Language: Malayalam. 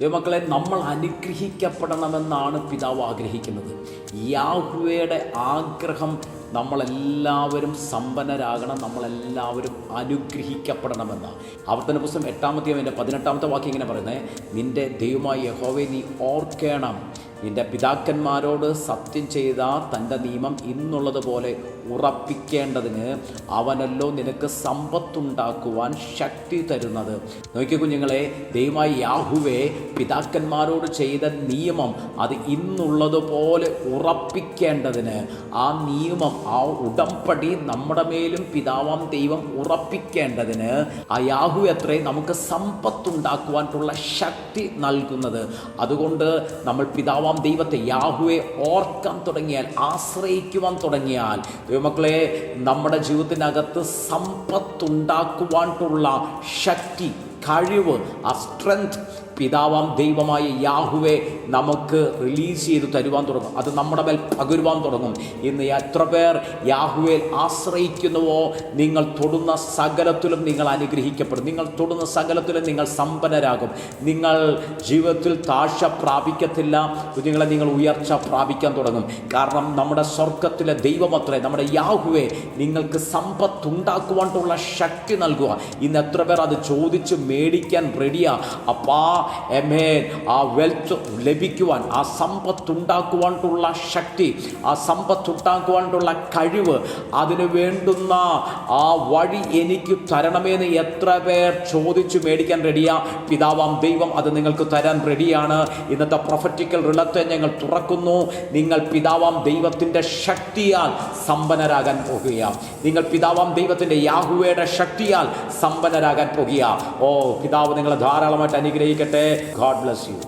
ദൈവമക്കളെ, നമ്മൾ അനുഗ്രഹിക്കപ്പെടണമെന്നാണ് പിതാവ് ആഗ്രഹിക്കുന്നത്. യാഹ്വേയുടെ ആഗ്രഹം നമ്മളെല്ലാവരും സമ്പന്നരാകണം, നമ്മളെല്ലാവരും അനുഗ്രഹിക്കപ്പെടണമെന്നാണ്. ആവർത്തന പുസ്തകം 8-ാമത്തെ വാക്യം ഇങ്ങനെ പറയുന്നത്, നിൻ്റെ ദൈവമായ യഹോവയെ നീ ഓർക്കണം, നിൻ്റെ പിതാക്കന്മാരോട് സത്യം ചെയ്ത തൻ്റെ നിയമം ഇന്നുള്ളതുപോലെ ഉറപ്പിക്കേണ്ടതിന് അവനല്ലോ നിനക്ക് സമ്പത്തുണ്ടാക്കുവാൻ ശക്തി തരുന്നത്. നോക്കിയ കുഞ്ഞുങ്ങളെ, ദൈവമായ യാഹ്വേ പിതാക്കന്മാരോട് ചെയ്ത നിയമം അത് ഇന്നുള്ളതുപോലെ ഉറപ്പിക്കേണ്ടതിന്, ആ നിയമം, ആ ഉടമ്പടി നമ്മുടെ മേലും പിതാവാം ദൈവം ഉറപ്പിക്കേണ്ടതിന് ആ യാഹ്വേ അത്രേ നമുക്ക് സമ്പത്തുണ്ടാക്കുവാനുള്ള ശക്തി നൽകുന്നത്. അതുകൊണ്ട് നമ്മൾ പിതാവാം ദൈവത്തെ, യാഹ്വേ ഓർക്കാൻ തുടങ്ങിയാൽ, ആശ്രയിക്കുവാൻ തുടങ്ങിയാൽ, ദൈവമക്കളെ, നമ്മുടെ ജീവിതത്തിനകത്ത് സമ്പത്തുണ്ടാക്കുവാനുള്ള ശക്തി, കഴിവ്, ആ സ്ട്രെങ്ത് പിതാവാം ദൈവമായ യാഹ്വേ നമുക്ക് റിലീസ് ചെയ്ത് തരുവാൻ തുടങ്ങും. അത് നമ്മുടെ മേൽ പകരുവാൻ തുടങ്ങും. ഇന്ന് എത്ര പേർ യാഹ്വേയിൽ ആശ്രയിക്കുന്നുവോ, നിങ്ങൾ തൊടുന്ന സകലത്തിലും നിങ്ങൾ അനുഗ്രഹിക്കപ്പെടും. നിങ്ങൾ തൊടുന്ന സകലത്തിലും നിങ്ങൾ സമ്പന്നരാകും. നിങ്ങൾ ജീവിതത്തിൽ താഴ്ച പ്രാപിക്കത്തില്ല, കുഞ്ഞുങ്ങളെ, നിങ്ങൾ ഉയർച്ച പ്രാപിക്കാൻ തുടങ്ങും. കാരണം നമ്മുടെ സ്വർഗത്തിലെ ദൈവമത്രേ, നമ്മുടെ യാഹ്വേ നിങ്ങൾക്ക് സമ്പത്തുണ്ടാക്കുവാനുള്ള ശക്തി നൽകുക. ഇന്ന് എത്ര പേർ അത് ചോദിച്ച് മേടിക്കാൻ റെഡിയാ? അപ്പാ എമേൻ, ആ വെൽത്ത് ലഭിക്കുവാൻ, ആ സമ്പത്തുണ്ടാക്കുവാനുള്ള ശക്തി, ആ സമ്പത്തുണ്ടാക്കുവാനുള്ള കഴിവ്, അതിന് വേണ്ടുന്ന ആ വഴി എനിക്ക് തരണമെന്ന് എത്ര പേർ ചോദിച്ചു മേടിക്കാൻ റെഡിയാ? പിതാവാം ദൈവം അത് നിങ്ങൾക്ക് തരാൻ റെഡിയാണ്. ഇന്നത്തെ പ്രൊഫറ്റിക്കൽ റിളത്തെ ഞങ്ങൾ തുറക്കുന്നു. നിങ്ങൾ പിതാവാം ദൈവത്തിൻ്റെ ശക്തിയാൽ സമ്പന്നരാകാൻ പോകുക. നിങ്ങൾ പിതാവാം ദൈവത്തിൻ്റെ യാഹ്വേയുടെ ശക്തിയാൽ സമ്പന്നരാകാൻ പോകുക. ഓ പിതാവ് നിങ്ങളെ ധാരാളമായിട്ട് അനുഗ്രഹിക്കട്ടെ. God bless you.